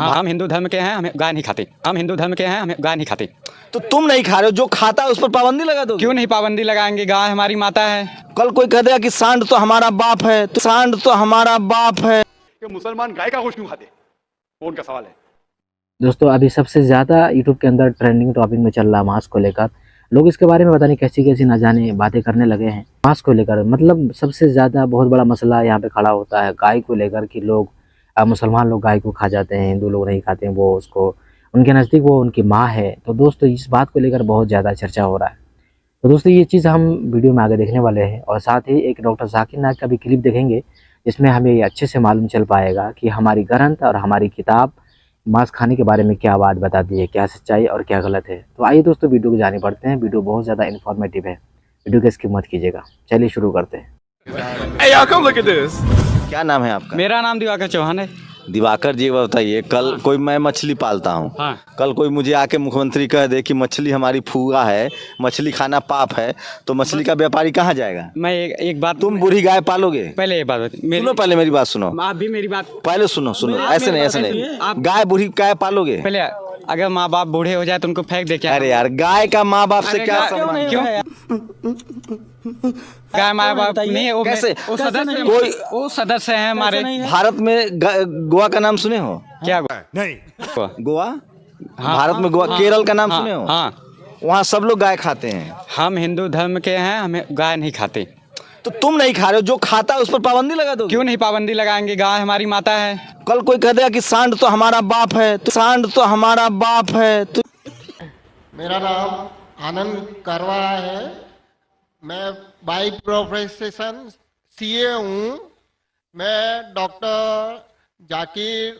हाँ, हम हिंदू धर्म के हैं, हमें गाय नहीं खाते। हम हिंदू धर्म के हैं, हमें गाय नहीं खाते। तो तुम नहीं खा रहे हो, जो खाता है उस पर पाबंदी लगा दो। क्यों नहीं पाबंदी लगाएंगे? गाय हमारी माता है। कल कोई कह देगा कि सांड तो हमारा बाप है, तो सांड तो हमारा बाप है। कि मुसलमान गाय का गोश्त क्यों खाते, वो उनका सवाल है। दोस्तों अभी सबसे ज़्यादा यूट्यूब के अंदर ट्रेंडिंग टॉपिक में चल रहा है मांस को लेकर। लोग इसके बारे में पता नहीं कैसी कैसी ना जाने बातें करने लगे हैं मांस को लेकर। मतलब सबसे ज़्यादा बहुत बड़ा मसला यहाँ पे खड़ा होता है गाय को लेकर कि लोग मुसलमान लोग गाय को खा जाते हैं, हिंदू लोग नहीं खाते हैं। वो उसको उनके नज़दीक वो उनकी माँ है। तो दोस्तों इस बात को लेकर बहुत ज़्यादा चर्चा हो रहा है। तो दोस्तों ये चीज़ हम वीडियो में आगे देखने वाले हैं और साथ ही एक डॉक्टर जाकिर नायक का भी क्लिप देखेंगे जिसमें हमें ये अच्छे से मालूम चल पाएगा कि हमारी ग्रंथ और हमारी किताब मांस खाने के बारे में क्या बात बताती है, क्या सच्चाई और क्या गलत है। तो आइए दोस्तों वीडियो को जाने पड़ते हैं। वीडियो बहुत ज़्यादा इन्फॉर्मेटिव है, वीडियो की स्किप मत कीजिएगा। चलिए शुरू करते हैं। Hey, y'all, come look at this. क्या नाम है आपका? मेरा नाम दिवाकर चौहान है। दिवाकर जी बताइए, कल कोई मैं मछली पालता हूँ, हाँ। कल कोई मुझे आके मुख्यमंत्री कह दे कि मछली हमारी फूगा है, मछली खाना पाप है, तो मछली का व्यापारी कहाँ जाएगा? मैं एक बात, तुम बूढ़ी गाय पालोगे? पहले एक बात बता, सुनो, पहले मेरी बात सुनो। आप भी मेरी बात पहले सुनो, ऐसे नहीं, ऐसे नहीं। गाय बूढ़ी गाय पालोगे? पहले, अगर माँ बाप बूढ़े हो जाए तो उनको फेंक दे क्या? अरे यार, गाय का माँ बाप से अरे क्या गाय- संबंध? क्यों? गाय माँ बाप नहीं, वो कैसे? वो सदस्य, कोई- वो सदस्य है हमारे। भारत में गोवा का नाम सुने हो? क्या नहीं। गोवा, हाँ, भारत में गोवा, केरल का नाम हाँ, सुने हो? हाँ। वहाँ सब लोग गाय खाते हैं। हम हिंदू धर्म के हैं, हमें गाय नहीं खाते। तो तुम नहीं खा रहे हो, जो खाता है उस पर पाबंदी लगा दो। क्यों नहीं पाबंदी लगाएंगे? गाय हमारी माता है। कल कोई कह देगा कि सांड तो हमारा बाप है, तो सांड तो हमारा बाप है। तो मेरा नाम आनंद करवा है। मैं बाई प्रोफेशन सीए हूँ। मैं डॉक्टर जाकिर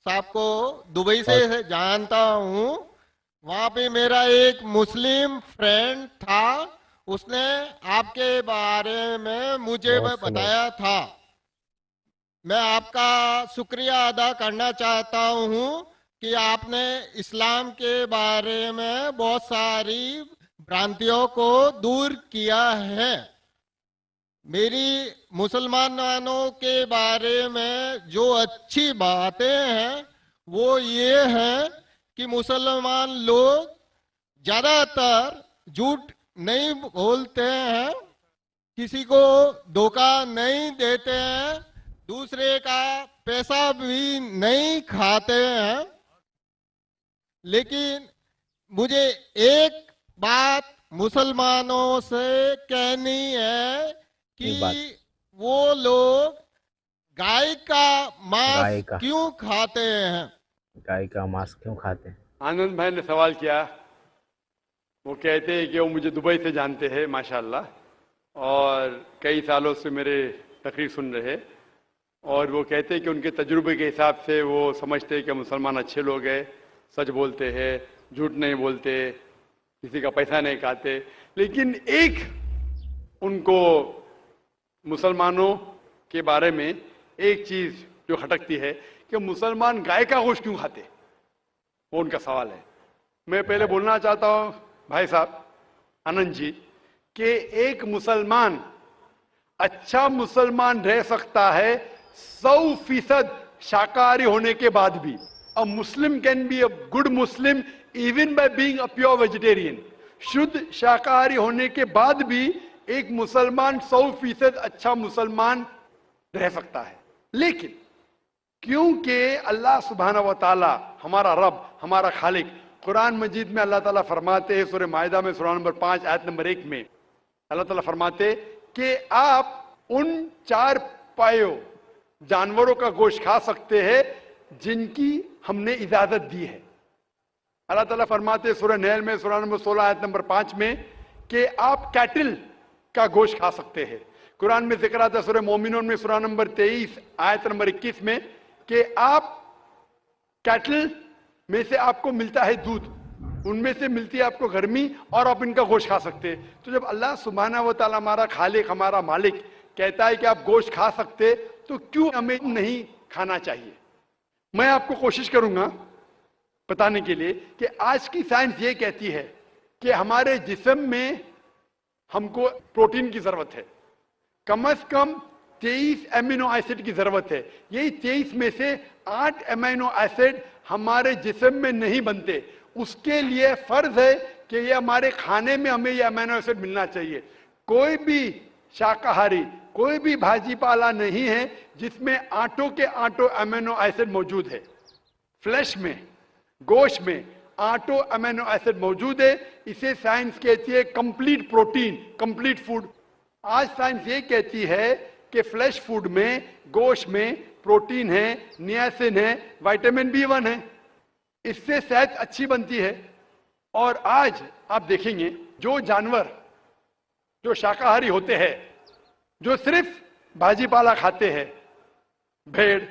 साहब को दुबई से जानता हूँ। वहाँ पे मेरा एक मुस्लिम फ्रेंड था, उसने आपके बारे में मुझे बताया था। मैं आपका शुक्रिया अदा करना चाहता हूँ कि आपने इस्लाम के बारे में बहुत सारी भ्रांतियों को दूर किया है। मेरी मुसलमानों के बारे में जो अच्छी बातें हैं वो ये है कि मुसलमान लोग ज़्यादातर झूठ नहीं बोलते हैं, किसी को धोखा नहीं देते हैं, दूसरे का पैसा भी नहीं खाते हैं। लेकिन मुझे एक बात मुसलमानों से कहनी है कि वो लोग गाय का मांस क्यों खाते हैं? गाय का मांस क्यों खाते हैं? आनंद भाई ने सवाल किया। वो कहते हैं कि वो मुझे दुबई से जानते हैं माशाल्लाह, और कई सालों से मेरे तकरीर सुन रहे, और वो कहते हैं कि उनके तजुर्बे के हिसाब से वो समझते हैं कि मुसलमान अच्छे लोग हैं, सच बोलते हैं, झूठ नहीं बोलते, किसी का पैसा नहीं खाते। लेकिन एक उनको मुसलमानों के बारे में एक चीज़ जो खटकती है कि मुसलमान गाय का गोश्त क्यों खाते, वो उनका सवाल है। मैं पहले बोलना चाहता हूँ भाई साहब आनंद जी कि एक मुसलमान अच्छा मुसलमान रह सकता है 100% शाकाहारी होने के बाद भी। A Muslim can be a good Muslim even by being a pure vegetarian. शुद्ध शाकाहारी होने के बाद भी एक मुसलमान 100% अच्छा मुसलमान रह सकता है। लेकिन क्योंकि अल्लाह सुब्हानहू व तआला हमारा रब, हमारा खालिक, कुरान मजीद में अल्लाह ताला फरमाते हैं, सूरह माइदा में सूरा नंबर 5 आयत नंबर 1 में अल्लाह ताला फरमाते कि आप उन 4 पायों जानवरों का गोश्त खा सकते हैं जिनकी हमने इजाजत दी है। अल्लाह ताला फरमाते हैं सूरह नहल में सूरा नंबर 16 आयत नंबर 5 में कि आप कैटल का गोश्त खा सकते हैं। कुरान में जिक्र आता है सूरह मोमिनून में सूरा नंबर 23 आयत नंबर 21 में कि आप कैटल में से आपको मिलता है दूध, उनमें से मिलती है आपको गर्मी, और आप इनका गोश्त खा सकते हैं। तो जब अल्लाह सुब्हानहू व तआला हमारा खालिक, हमारा मालिक कहता है कि आप गोश्त खा सकते, तो क्यों हमें नहीं खाना चाहिए? मैं आपको कोशिश करूंगा बताने के लिए कि आज की साइंस ये कहती है कि हमारे जिस्म में हमको प्रोटीन की जरूरत है। कम से कम 23 एमिनो एसिड की जरूरत है। यही 23 में से 8 एमिनो एसिड हमारे जिस्म में नहीं बनते। उसके लिए फर्ज है कि ये हमारे खाने में हमें ये अमीनो एसिड मिलना चाहिए। कोई भी शाकाहारी, कोई भी भाजी पाला नहीं है जिसमें आटों के आटो अमीनो एसिड मौजूद है। फ्लैश में, गोश्त में आटो अमीनो एसिड मौजूद है। इसे साइंस कहती है कंप्लीट प्रोटीन, कंप्लीट फूड। आज साइंस ये कहती है कि फ्लैश फूड में, गोश्त में प्रोटीन है, नियासिन है, विटामिन B1 है। इससे सेहत अच्छी बनती है। और आज आप देखेंगे जो जानवर जो शाकाहारी होते हैं, जो सिर्फ भाजी पाला खाते हैं, भेड़,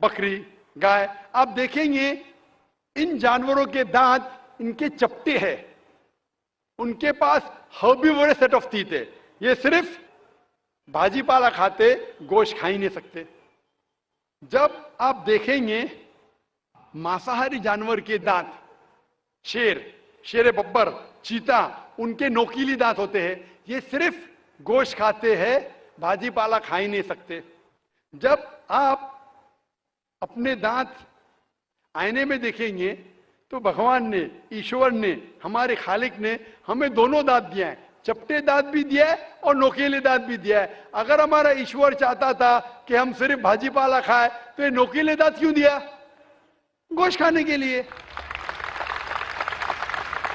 बकरी, गाय, आप देखेंगे इन जानवरों के दांत इनके चपटे हैं। उनके पास हर्बीवोरस सेट ऑफ टीथ है। ये सिर्फ भाजी पाला खाते, गोश्त खा ही नहीं सकते। जब आप देखेंगे मांसाहारी जानवर के दांत, शेर बब्बर, चीता, उनके नोकीली दांत होते हैं। ये सिर्फ गोश्त खाते हैं, भाजी पाला खा ही नहीं सकते। जब आप अपने दांत आईने में देखेंगे तो भगवान ने, ईश्वर ने, हमारे खालिक ने हमें दोनों दांत दिया है। चपटे दांत भी दिया है और नोकीले दांत भी दिया है। अगर हमारा ईश्वर चाहता था कि हम सिर्फ भाजी पाला खाए तो ये नोकीले दांत क्यों दिया? गोश्त खाने के लिए।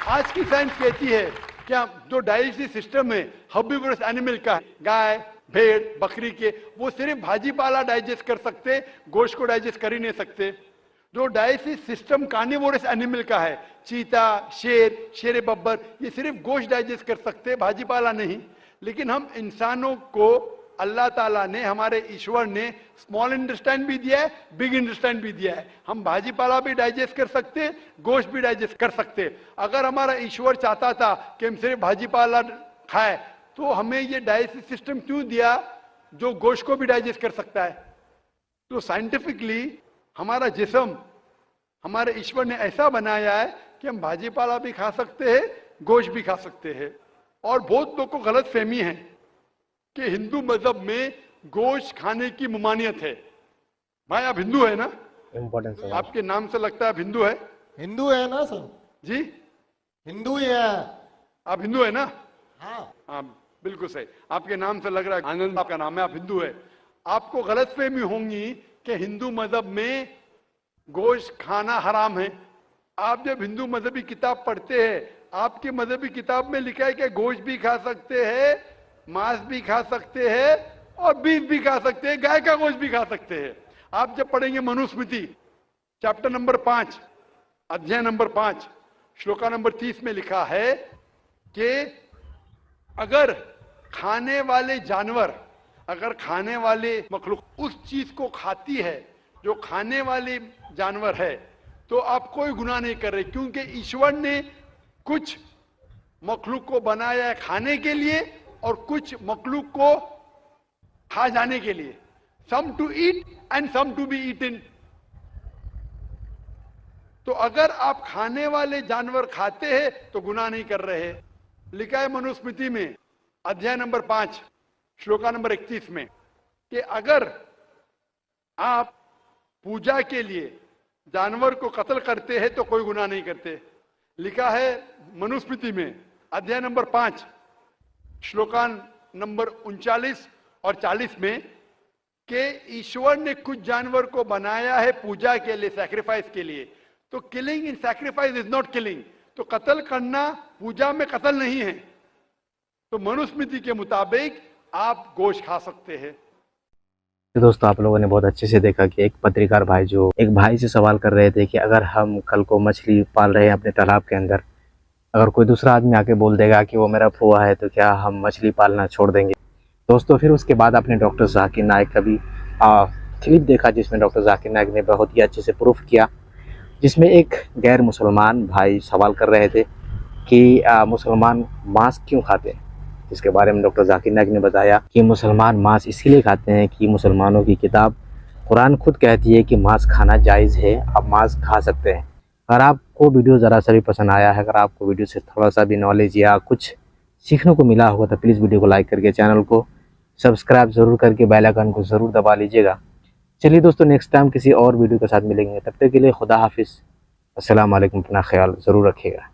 आज की साइंस कहती है कि जो डाइजेस्टिव सिस्टम है हर्बीवोरस एनिमल का, गाय, भेड़, बकरी के, वो सिर्फ भाजी पाला डाइजेस्ट कर सकते, गोश्त को डाइजेस्ट कर ही नहीं सकते। जो डाइजेस्टिव सिस्टम कार्निवोरस एनिमल का है, चीता, शेर बब्बर, ये सिर्फ गोश्त डाइजेस्ट कर सकते, भाजी पाला नहीं। लेकिन हम इंसानों को अल्लाह ताला ने, हमारे ईश्वर ने स्मॉल इंटेस्टाइन भी दिया है, बिग इंटेस्टाइन भी दिया है। हम भाजी पाला भी डाइजेस्ट कर सकते, गोश्त भी डाइजेस्ट कर सकते। अगर हमारा ईश्वर चाहता था कि हम सिर्फ भाजी पाला खाए तो हमें ये डाइजेस्टिव सिस्टम क्यों दिया जो गोश्त को भी डाइजेस्ट कर सकता है? तो साइंटिफिकली हमारा जिस्म हमारे ईश्वर ने ऐसा बनाया है कि हम भाजी पाला भी खा सकते हैं, गोश्त भी खा सकते हैं। और बहुत लोग को गलत फहमी है कि हिंदू मजहब में गोश्त खाने की ममानियत है। भाई आप हिंदू है ना? इम्पोर्टेंस आपके नाम से लगता है आप हिंदू है। हिंदू है ना सर? जी हिंदू ही है। आप हिंदू है ना? हाँ बिल्कुल सही। आपके नाम से लग रहा है आनंद आपका नाम है, आप हिंदू है। आपको गलत फहमी होंगी कि हिंदू मजहब में गोश्त खाना हराम है। आप जब हिंदू मजहबी किताब पढ़ते हैं, आपके मजहबी किताब में लिखा है कि गोश्त भी खा सकते हैं, मांस भी खा सकते हैं और बीफ भी खा सकते हैं, गाय का गोश्त भी खा सकते हैं। आप जब पढ़ेंगे मनुस्मृति चैप्टर नंबर 5, अध्याय नंबर 5, श्लोका नंबर 30 में लिखा है कि अगर खाने वाले जानवर, अगर खाने वाले मखलूक उस चीज को खाती है जो खाने वाले जानवर है, तो आप कोई गुनाह नहीं कर रहे, क्योंकि ईश्वर ने कुछ मखलूक को बनाया है खाने के लिए और कुछ मखलूक को खा जाने के लिए। Some to eat and some to be eaten. तो अगर आप खाने वाले जानवर खाते हैं तो गुनाह नहीं कर रहे। लिखा है मनुस्मृति में अध्याय नंबर 5 श्लोका नंबर 31 में कि अगर आप पूजा के लिए जानवर को कत्ल करते हैं तो कोई गुनाह नहीं करते। लिखा है मनुस्मृति में अध्याय नंबर 5 श्लोका नंबर 39 और 40 में कि ईश्वर ने कुछ जानवर को बनाया है पूजा के लिए, सैक्रिफाइस के लिए। तो killing in sacrifice is not killing. तो कत्ल करना पूजा में कत्ल नहीं है। तो मनुस्मृति के मुताबिक आप गोश्त खा सकते हैं। तो दोस्तों आप लोगों ने बहुत अच्छे से देखा कि एक पत्रकार भाई जो एक भाई से सवाल कर रहे थे कि अगर हम कल को मछली पाल रहे हैं अपने तालाब के अंदर, अगर कोई दूसरा आदमी आके बोल देगा कि वो मेरा फुआ है तो क्या हम मछली पालना छोड़ देंगे? दोस्तों फिर उसके बाद आपने डॉक्टर जाकिर नाइक का भी क्लिप देखा जिसमें डॉक्टर जाकिर नाइक ने बहुत ही अच्छे से प्रूफ किया, जिसमें एक गैर मुसलमान भाई सवाल कर रहे थे कि मुसलमान मांस क्यों खाते हैं। इसके बारे में डॉक्टर जाकिर नाइक ने बताया कि मुसलमान मांस इसलिए खाते हैं कि मुसलमानों की किताब कुरान खुद कहती है कि मांस खाना जायज़ है, आप मांस खा सकते हैं। अगर आपको वीडियो ज़रा सा भी पसंद आया है, अगर आपको वीडियो से थोड़ा सा भी नॉलेज या कुछ सीखने को मिला होगा तो प्लीज़ वीडियो को लाइक करके चैनल को सब्सक्राइब ज़रूर करके बेल आइकन को ज़रूर दबा लीजिएगा। चलिए दोस्तों, नेक्स्ट टाइम किसी और वीडियो के साथ मिलेंगे, तब तक के लिए खुदा हाफिज़। अस्सलाम वालेकुम, अपना ख्याल ज़रूर रखिएगा।